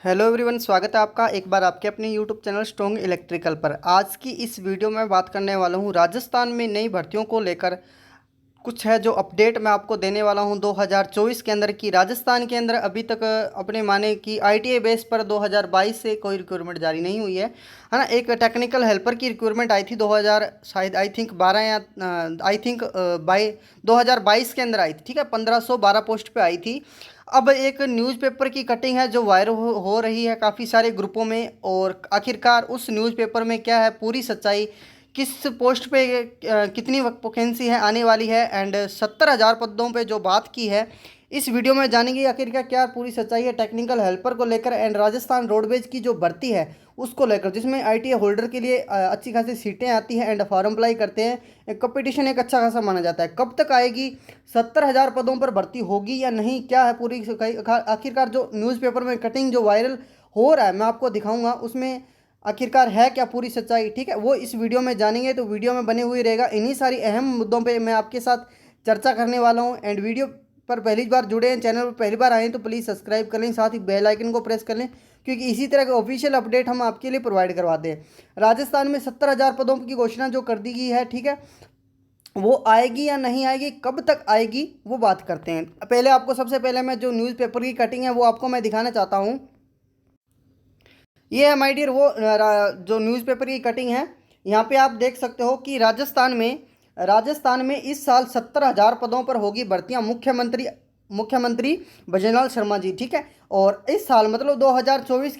Hello everyone, स्वागत है आपका एक बार आपके अपने यूट्यूब चैनल स्ट्रॉन्ग इलेक्ट्रिकल पर। आज की इस वीडियो में बात करने वाला हूँ राजस्थान में नई भर्तियों को लेकर। कुछ है जो अपडेट मैं आपको देने वाला हूँ 2024 के अंदर की। राजस्थान के अंदर अभी तक अपने माने कि आईटीआई बेस पर 2022 से कोई रिक्रूटमेंट जारी नहीं हुई है ना। एक टेक्निकल हेल्पर की रिक्रूटमेंट आई थी 2000 शायद आई थिंक 12 या आई थिंक बाई 2022 के अंदर आई थी। ठीक है, 1512 पोस्ट पे आई थी। अब एक न्यूज़पेपर की कटिंग है जो वायरल हो रही है काफ़ी सारे ग्रुपों में, और आखिरकार उस न्यूज़पेपर में क्या है पूरी सच्चाई, किस पोस्ट पे कितनी वैकेंसी है आने वाली है, एंड 70,000 पदों पे जो बात की है इस वीडियो में जानेंगे आखिरकार क्या पूरी सच्चाई है टेक्निकल हेल्पर को लेकर, एंड राजस्थान रोडवेज की जो भर्ती है उसको लेकर, जिसमें आईटीआई होल्डर के लिए अच्छी खासी सीटें आती हैं एंड फॉर्म अप्लाई करते हैं। कंपटीशन एक अच्छा खासा माना जाता है। कब तक आएगी, 70,000 पदों पर भर्ती होगी या नहीं, क्या है पूरी आखिरकार जो न्यूज़पेपर में कटिंग जो वायरल हो रहा है मैं आपको दिखाऊंगा उसमें आखिरकार है क्या पूरी सच्चाई। ठीक है, वो इस वीडियो में जानेंगे, तो वीडियो में बने हुए रहेगा। इन्हीं सारी अहम मुद्दों पे मैं आपके साथ चर्चा करने वाला हूँ। एंड वीडियो पर पहली बार जुड़े हैं, चैनल पर पहली बार आए हैं तो प्लीज़ सब्सक्राइब कर लें, साथ ही बेल आइकन को प्रेस कर लें, क्योंकि इसी तरह के ऑफिशियल अपडेट हम आपके लिए प्रोवाइड करवाते हैं। राजस्थान में 70,000 पदों की घोषणा जो कर दी गई है, ठीक है, वो आएगी या नहीं आएगी, कब तक आएगी, वो बात करते हैं। पहले आपको सबसे पहले मैं जो न्यूज़पेपर की कटिंग है वो आपको मैं दिखाना चाहता हूँ। ये है माय डियर वो जो न्यूज़पेपर की कटिंग है। यहाँ पे आप देख सकते हो कि राजस्थान में इस साल 70,000 पदों पर होगी भर्तियां। मुख्यमंत्री भजनलाल शर्मा जी, ठीक है। और इस साल मतलब 2024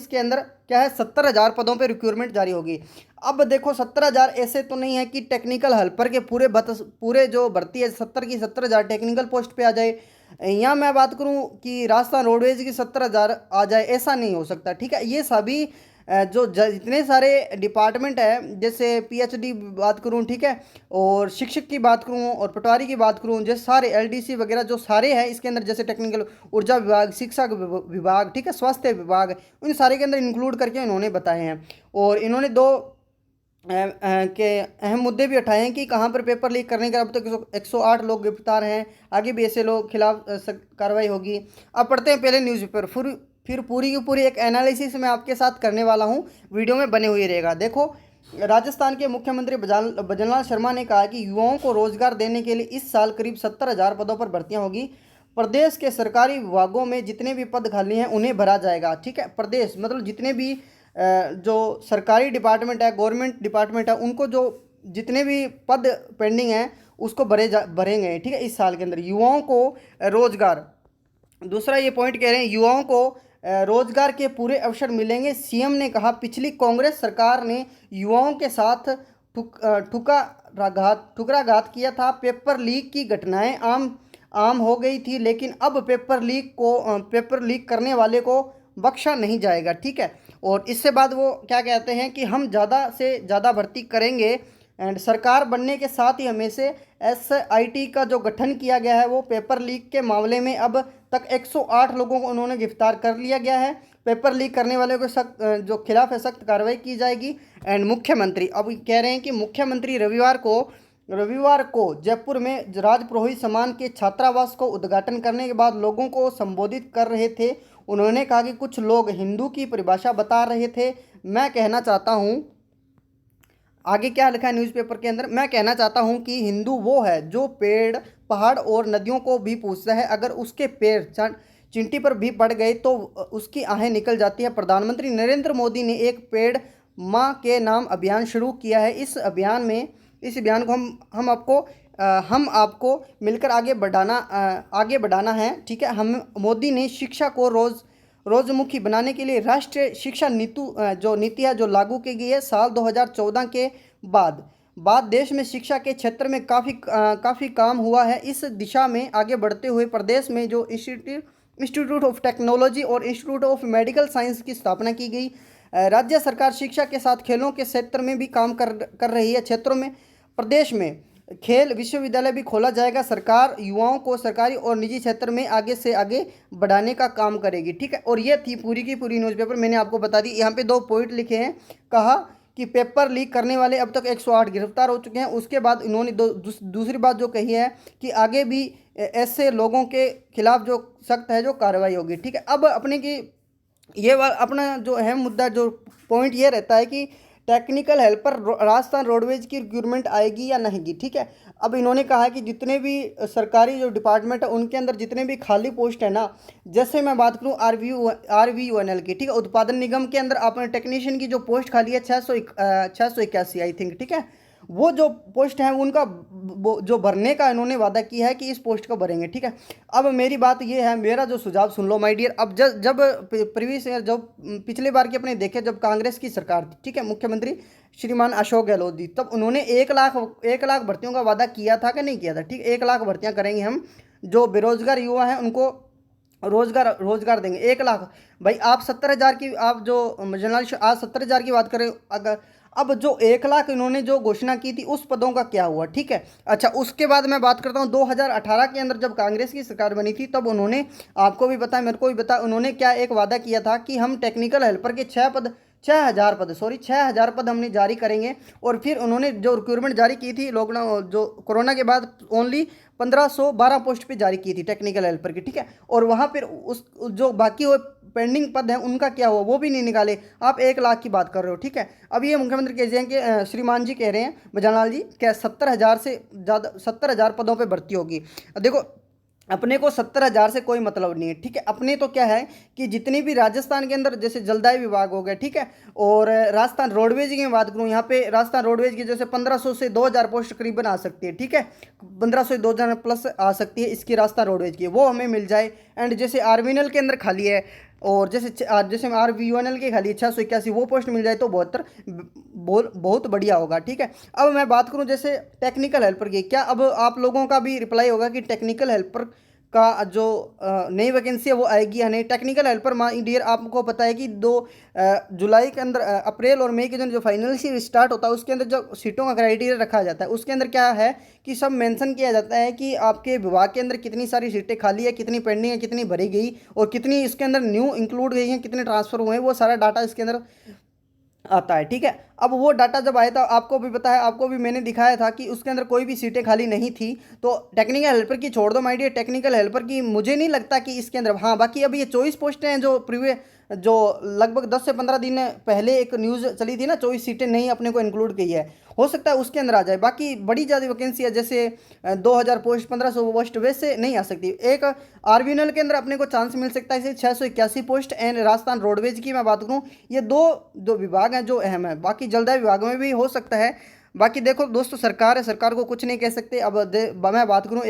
के अंदर क्या है 70,000 पदों पर रिक्रूटमेंट जारी होगी। अब देखो 70,000 ऐसे तो नहीं है कि टेक्निकल हेल्पर के पूरे जो भर्ती है 70 की 70,000 टेक्निकल पोस्ट पे आ जाए। यहाँ मैं बात करूँ कि राजस्थान रोडवेज की 70,000 आ जाए, ऐसा नहीं हो सकता। ठीक है, ये सभी जितने सारे डिपार्टमेंट है, जैसे पीएचडी बात करूँ, ठीक है, और शिक्षक की बात करूँ और पटवारी की बात करूँ, जैसे सारे एलडीसी वगैरह जो सारे हैं इसके अंदर, जैसे टेक्निकल ऊर्जा विभाग, शिक्षा विभाग, ठीक है, स्वास्थ्य विभाग, उन सारे के अंदर इंक्लूड करके इन्होंने बताए हैं। और इन्होंने दो के अहम मुद्दे भी उठाए हैं कि कहाँ पर पेपर लीक करने के अब तक 108 लोग गिरफ्तार हैं, आगे भी ऐसे लोग खिलाफ कार्रवाई होगी। अब पढ़ते हैं पहले न्यूज़पेपर, फिर पूरी की पूरी एक एनालिसिस मैं आपके साथ करने वाला हूँ, वीडियो में बने हुए रहेगा। देखो, राजस्थान के मुख्यमंत्री भजनलाल शर्मा ने कहा कि युवाओं को रोजगार देने के लिए इस साल करीब 70,000 पदों पर भर्तियां होगी। प्रदेश के सरकारी विभागों में जितने भी पद खाली हैं उन्हें भरा जाएगा। ठीक है, प्रदेश मतलब जितने भी जो सरकारी डिपार्टमेंट है, गवर्नमेंट डिपार्टमेंट है, उनको जो जितने भी पद पेंडिंग हैं उसको भरेंगे। ठीक है, इस साल के अंदर युवाओं को रोजगार, दूसरा ये पॉइंट कह रहे हैं युवाओं को रोजगार के पूरे अवसर मिलेंगे। सीएम ने कहा पिछली कांग्रेस सरकार ने युवाओं के साथ ठुकराघात किया था। पेपर लीक की घटनाएं आम आम हो गई थी, लेकिन अब पेपर लीक करने वाले को बख्शा नहीं जाएगा। ठीक है, और इससे बाद वो क्या कहते हैं कि हम ज़्यादा से ज़्यादा भर्ती करेंगे, एंड सरकार बनने के साथ ही हमें से एसआईटी का जो गठन किया गया है वो पेपर लीक के मामले में अब तक 108 लोगों को उन्होंने गिरफ्तार कर लिया गया है। पेपर लीक करने वाले को सख्त जो खिलाफ है सख्त कार्रवाई की जाएगी। एंड मुख्यमंत्री अब कह रहे हैं कि मुख्यमंत्री रविवार को जयपुर में राजपुरोहित सम्मान के छात्रावास को उद्घाटन करने के बाद लोगों को संबोधित कर रहे थे। उन्होंने कहा कि कुछ लोग हिंदू की परिभाषा बता रहे थे। मैं कहना चाहता हूँ, आगे क्या लिखा है न्यूज़पेपर के अंदर, मैं कहना चाहता हूं कि हिंदू वो है जो पेड़, पहाड़ और नदियों को भी पूजता है। अगर उसके पैर चिंटी पर भी पड़ गए तो उसकी आहें निकल जाती है। प्रधानमंत्री नरेंद्र मोदी ने एक पेड़ माँ के नाम अभियान शुरू किया है। इस अभियान को हम आपको मिलकर आगे बढ़ाना है। ठीक है, हम मोदी ने शिक्षा को रोजमुखी बनाने के लिए राष्ट्रीय शिक्षा जो नीति है जो लागू की गई है साल 2014 के बाद देश में शिक्षा के क्षेत्र में काफ़ी काम हुआ है। इस दिशा में आगे बढ़ते हुए प्रदेश में जो इंस्टीट्यूट ऑफ टेक्नोलॉजी और इंस्टीट्यूट ऑफ मेडिकल साइंस की स्थापना की गई। राज्य सरकार शिक्षा के साथ खेलों के क्षेत्र में भी काम कर रही है। क्षेत्रों में प्रदेश में खेल विश्वविद्यालय भी खोला जाएगा। सरकार युवाओं को सरकारी और निजी क्षेत्र में आगे से आगे बढ़ाने का काम करेगी। ठीक है, और ये थी पूरी की पूरी न्यूज़पेपर, मैंने आपको बता दी। यहाँ पे दो पॉइंट लिखे हैं, कहा कि पेपर लीक करने वाले अब तक 108 गिरफ्तार हो चुके हैं। उसके बाद इन्होंने दूसरी बात जो कही है कि आगे भी ऐसे लोगों के खिलाफ जो सख्त है जो कार्रवाई होगी। ठीक है, अब अपने की ये अपना जो अहम मुद्दा जो पॉइंट ये रहता है कि टेक्निकल हेल्पर राजस्थान रोडवेज की रिक्रूटमेंट आएगी या नहीं की, ठीक है। अब इन्होंने कहा कि जितने भी सरकारी जो डिपार्टमेंट है उनके अंदर जितने भी खाली पोस्ट है ना, जैसे मैं बात करूं RVUNL की, ठीक है, उत्पादन निगम के अंदर आपने टेक्नीशियन की जो पोस्ट खाली है 681 आई थिंक, ठीक है। वो जो पोस्ट है उनका जो भरने का इन्होंने वादा किया है कि इस पोस्ट को भरेंगे, ठीक है। अब मेरी बात ये है, मेरा जो सुझाव सुन लो माय डियर। अब जब प्रीवियस ईयर, जब पिछले बार की अपने देखे, जब कांग्रेस की सरकार थी, ठीक है, मुख्यमंत्री श्रीमान अशोक गहलोत जी, तब उन्होंने 1 लाख भर्तियों का वादा किया था कि नहीं किया था, ठीक, 1 लाख भर्तियां करेंगे हम, जो बेरोजगार युवा हैं उनको रोजगार रोजगार देंगे 1 लाख। भाई आप 70,000 की, आप जो जनरल आज 70,000 की बात करें अगर, अब जो 1 लाख इन्होंने जो घोषणा की थी उस पदों का क्या हुआ, ठीक है। अच्छा, उसके बाद मैं बात करता हूँ 2018 के अंदर जब कांग्रेस की सरकार बनी थी, तब उन्होंने, आपको भी पता है मेरे को भी पता, उन्होंने क्या एक वादा किया था कि हम टेक्निकल हेल्पर के 6,000 पद हमने जारी करेंगे। और फिर उन्होंने जो रिक्रूटमेंट जारी की थी लॉकडाउन जो कोरोना के बाद, ओनली 1512 पोस्ट पे जारी की थी टेक्निकल हेल्पर की, ठीक है। और वहाँ पर उस जो बाकी वो पेंडिंग पद हैं उनका क्या हुआ वो भी नहीं निकाले। आप 1 लाख की बात कर रहे हो, ठीक है। अब ये मुख्यमंत्री कह रहे हैं कि श्रीमान जी कह रहे हैं, बजालाल जी, क्या 70,000 से ज़्यादा, 70,000 पदों पे भर्ती होगी। देखो, अपने को 70,000 से कोई मतलब नहीं है, ठीक है। अपने तो क्या है कि जितनी भी राजस्थान के अंदर जैसे जलदाय विभाग हो गया, ठीक है, और राजस्थान रोडवेज की मैं बात करूँ, यहाँ पे राजस्थान रोडवेज की जैसे 1500 से 2,000 पोस्ट करीबन आ सकती है, ठीक है, 1500 से 2,000 प्लस आ सकती है इसकी राजस्थान रोडवेज की, वो हमें मिल जाए। एंड जैसे आर्मीनल के अंदर खाली है, और जैसे RVUNL के खाली 681, वो पोस्ट मिल जाए तो 72 बहुत बढ़िया होगा, ठीक है। अब मैं बात करूं जैसे टेक्निकल हेल्पर की, क्या अब आप लोगों का भी रिप्लाई होगा कि टेक्निकल हेल्पर का जो नई वैकेंसी है वो आएगी या नहीं। टेक्निकल हेल्पर माय डियर, आपको पता है कि 2 जुलाई के अंदर, अप्रैल और मई के जो फाइनल स्टार्ट होता है उसके अंदर जो सीटों का क्राइटेरिया रखा जाता है, उसके अंदर क्या है कि सब मेंशन किया जाता है कि आपके विभाग के अंदर कितनी सारी सीटें खाली है, कितनी पेंडिंग है, कितनी भरी गई, और कितनी इसके अंदर न्यू इंक्लूड गई हैं, कितने ट्रांसफर हुए हैं, वो सारा डाटा इसके अंदर आता है, ठीक है। अब वो डाटा जब आया था, आपको भी पता है, आपको भी मैंने दिखाया था कि उसके अंदर कोई भी सीटें खाली नहीं थी। तो टेक्निकल हेल्पर की छोड़ दो माय डियर, टेक्निकल हेल्पर की मुझे नहीं लगता कि इसके अंदर, हाँ बाकी अभी ये 24 पोस्टें हैं जो जो लगभग 10 से 15 दिन पहले एक न्यूज़ चली थी ना, 24 सीटें नहीं अपने को इंक्लूड की है, हो सकता है उसके अंदर आ जाए। बाकी बड़ी ज़्यादा वैकेंसी है, जैसे 2,000 पोस्ट, 1,500 पोस्ट, वैसे नहीं आ सकती। एक RVNL के अंदर अपने को चांस मिल सकता है इसे 681 पोस्ट। एंड राजस्थान रोडवेज की मैं बात करूँ, ये दो विभाग हैं जो अहम है, बाकी जल्दा विभाग में भी हो सकता है। बाकी देखो दोस्तों, सरकार है, सरकार को कुछ नहीं कह सकते। अब मैं बात करूँ,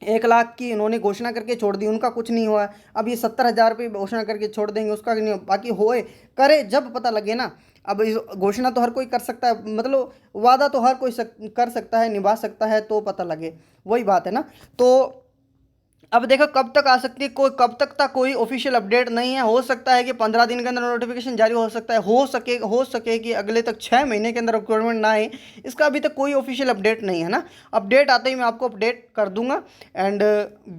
1 लाख की इन्होंने घोषणा करके छोड़ दी, उनका कुछ नहीं हुआ। अब ये 70,000 पे घोषणा करके छोड़ देंगे, उसका नहीं, बाकी होए करे जब पता लगे ना। अब इस घोषणा तो हर कोई कर सकता है, मतलब वादा तो हर कोई कर सकता है, निभा सकता है, तो पता लगे, वही बात है ना। तो अब देखो कब तक आ सकती है, कोई कब तक कोई ऑफिशियल अपडेट नहीं है। हो सकता है कि 15 दिन के अंदर नोटिफिकेशन जारी हो सकता है, हो सके कि अगले तक 6 महीने के अंदर रिक्वायरमेंट ना आए। इसका अभी तक कोई ऑफिशियल अपडेट नहीं है ना। अपडेट आते ही मैं आपको अपडेट कर दूंगा। एंड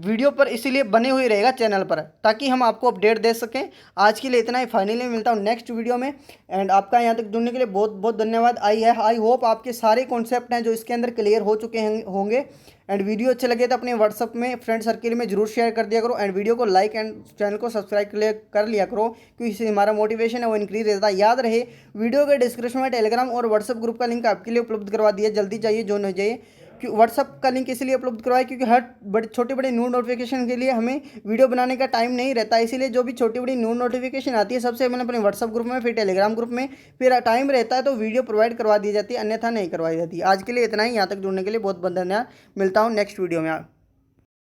वीडियो पर इसीलिए बने हुए रहेगा चैनल पर, ताकि हम आपको अपडेट दे सकें। आज के लिए इतना ही, फाइनली मिलता हूँ नेक्स्ट वीडियो में। एंड आपका यहाँ तक जुड़ने के लिए बहुत बहुत धन्यवाद। आई होप आपके सारे कॉन्सेप्ट हैं जो इसके अंदर क्लियर हो चुके होंगे। एंड वीडियो अच्छे लगे तो अपने व्हाट्सअप में फ्रेंड सर्किल में जरूर शेयर कर दिया करो। एंड वीडियो को लाइक एंड चैनल को सब्सक्राइब कर लिया करो, क्योंकि इससे हमारा मोटिवेशन है वो इंक्रीज रहता है। याद रहे, वीडियो के डिस्क्रिप्शन में टेलीग्राम और व्हाट्सअप ग्रुप का लिंक आपके लिए उपलब्ध करवा दिया, जल्दी चाहिए ज्वाइन हो जाइए। व्हाट्सअप का लिंक इसलिए उपलब्ध करवाए क्योंकि हर छोटे बड़े न्यू नोटिफिकेशन के लिए हमें वीडियो बनाने का टाइम नहीं रहता, इसीलिए जो भी छोटी बड़ी न्यू नोटिफिकेशन आती है सबसे मैंने अपने व्हाट्सअप ग्रुप में, फिर टेलीग्राम ग्रुप में, फिर टाइम रहता है तो वीडियो प्रोवाइड करवा दी जाती है, अन्यथा नहीं करवाई जाती। आज के लिए इतना ही, यहाँ तक जुड़ने के लिए बहुत बहुत धन्यवाद। मिलता हूँ नेक्स्ट वीडियो में।